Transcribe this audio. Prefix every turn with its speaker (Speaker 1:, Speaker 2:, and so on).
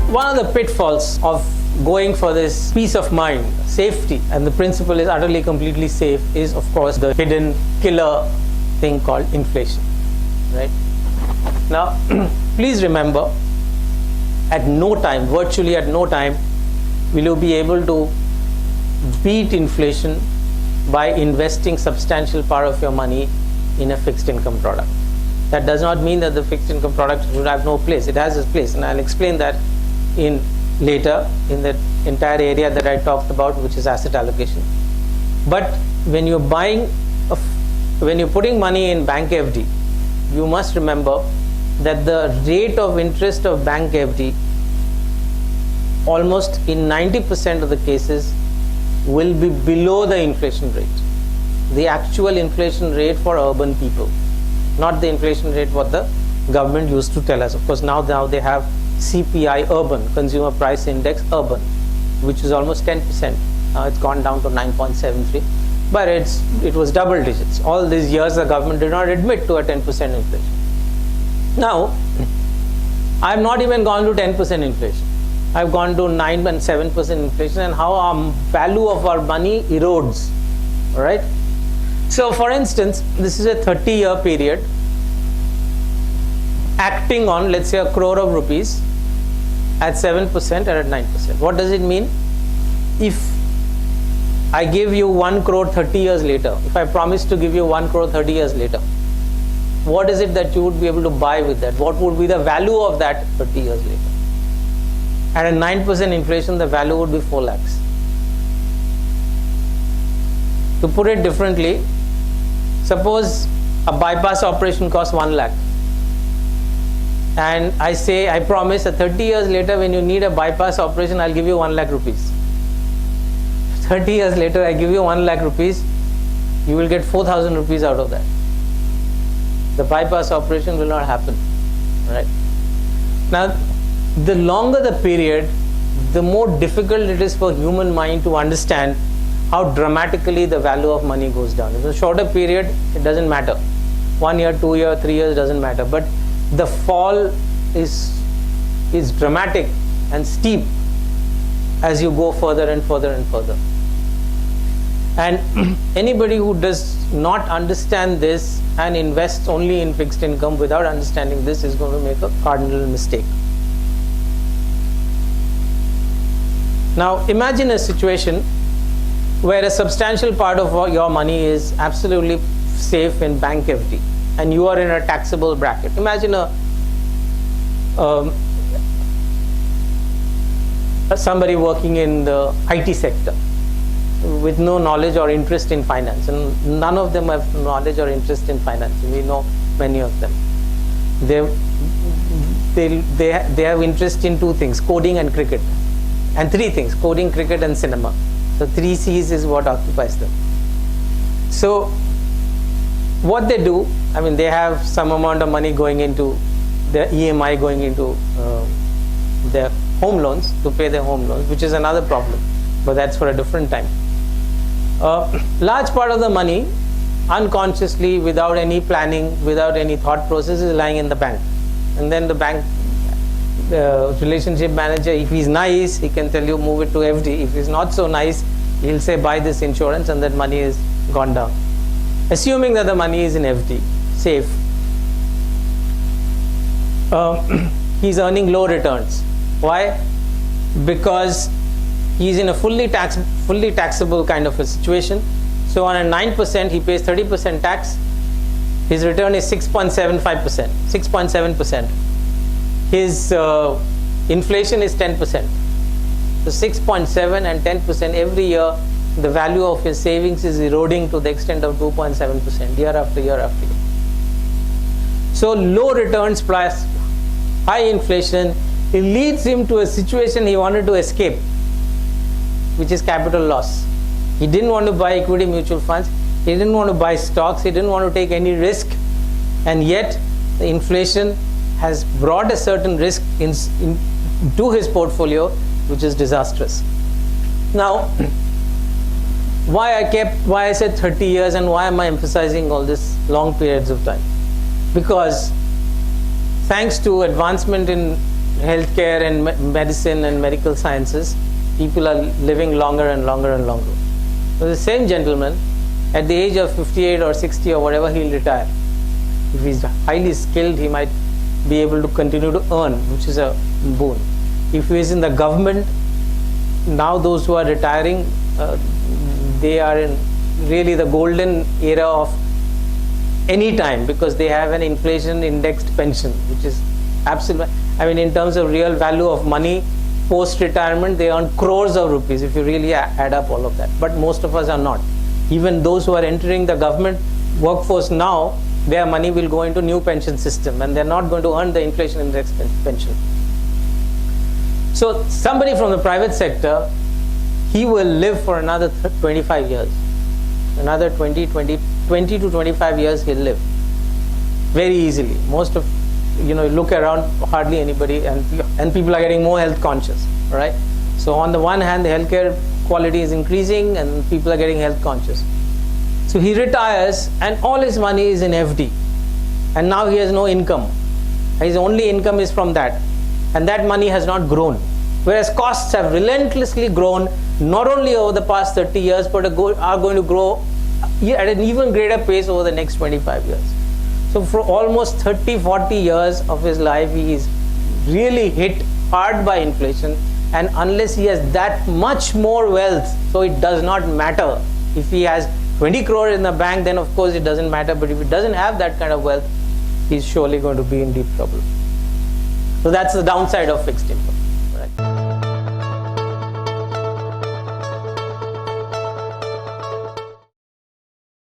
Speaker 1: One of the pitfalls of going for this peace of mind, safety, and the principle is utterly completely safe, is of course the hidden killer thing called inflation, right? Now, please remember, at no time, virtually at no time, will you be able to beat inflation by investing substantial part of your money in a fixed income product. That does not mean that the fixed income product should have no place. It has its place, and I'll explain that in later in the entire area that I talked about, which is asset allocation. But when you're when you're putting money in bank FD, you must remember that the rate of interest of bank FD, almost in 90% of the cases, will be below the inflation rate. The actual inflation rate for urban people, not the inflation rate what the government used to tell us. Of course, now they have CPI urban, Consumer Price Index urban, which is almost 10%. Now it's gone down to 9.73, but it was double digits. All these years the government did not admit to a 10% inflation. Now, I've not even gone to 10% inflation. I've gone to 9 and 7% inflation, and how our value of our money erodes, all right? So for instance, this is a 30-year period acting on, let's say, 1 crore of rupees at 7% and at 9%. What does it mean? If I give you 1 crore 30 years later, if I promise to give you 1 crore 30 years later, what is it that you would be able to buy with that? What would be the value of that 30 years later? At a 9% inflation, the value would be 4 lakhs. To put it differently, suppose a bypass operation costs 1 lakh. And I promise that 30 years later, when you need a bypass operation, I'll give you 1 lakh rupees. 30 years later, I give you 1 lakh rupees, you will get 4,000 rupees out of that. The bypass operation will not happen, right? Now, the longer the period, the more difficult it is for human mind to understand how dramatically the value of money goes down. In a shorter period, it doesn't matter. 1 year, 2 years, 3 years doesn't matter. But the fall is dramatic and steep as you go further and further and further. And anybody who does not understand this and invests only in fixed income without understanding this is going to make a cardinal mistake. Now imagine a situation where a substantial part of your money is absolutely safe in bank FD and you are in a taxable bracket. Imagine somebody working in the IT sector with no knowledge or interest in finance, and none of them have knowledge or interest in finance. We know many of them. They have interest in 2 things: coding and cricket, and 3 things: coding, cricket, and cinema. So 3 C's is what occupies them. So what they do, I mean, they have some amount of money going into their EMI, going into their home loans to pay their home loans, which is another problem, but that's for a different time. Large part of the money, unconsciously, without any planning, without any thought process, is lying in the bank. And then the bank relationship manager, if he's nice, he can tell you move it to FD. If he's not so nice, he'll say buy this insurance, and that money is gone down. Assuming that the money is in FD, safe, he's earning low returns. Why? Because he's in a fully taxable kind of a situation. So on a 9%, he pays 30% tax. His return is 6.75%, 6.7%. His inflation is 10%. So 6.7 and 10% every year, the value of his savings is eroding to the extent of 2.7% year after year after year. So low returns plus high inflation, it leads him to a situation he wanted to escape, which is capital loss. He didn't want to buy equity mutual funds, he didn't want to buy stocks, he didn't want to take any risk, and yet the inflation has brought a certain risk into his portfolio, which is disastrous. Now, why I said 30 years and why am I emphasizing all this long periods of time? Because thanks to advancement in healthcare and medicine and medical sciences, people are living longer and longer and longer. So the same gentleman, at the age of 58 or 60 or whatever, he'll retire. If he's highly skilled, he might be able to continue to earn, which is a boon. If he is in the government, now those who are retiring, they are in really the golden era of any time, because they have an inflation indexed pension, which is absolute. I mean, in terms of real value of money, post retirement, they earn crores of rupees if you really add up all of that. But most of us are not. Even those who are entering the government workforce now, their money will go into new pension system, and they're not going to earn the inflation index pension. So somebody from the private sector, he will live for another 25 years. Another 20 to 25 years he'll live very easily. Most of, look around, hardly anybody, and people are getting more health conscious, right? So on the one hand, the healthcare quality is increasing and people are getting health conscious. So he retires and all his money is in FD, and now he has no income. His only income is from that, and that money has not grown. Whereas costs have relentlessly grown, not only over the past 30 years, but are going to grow at an even greater pace over the next 25 years. So for almost 30-40 years of his life, he is really hit hard by inflation, and unless he has that much more wealth, so it does not matter. If he has 20 crore in the bank, then of course it doesn't matter, but if he doesn't have that kind of wealth, he's surely going to be in deep trouble. So that's the downside of fixed income.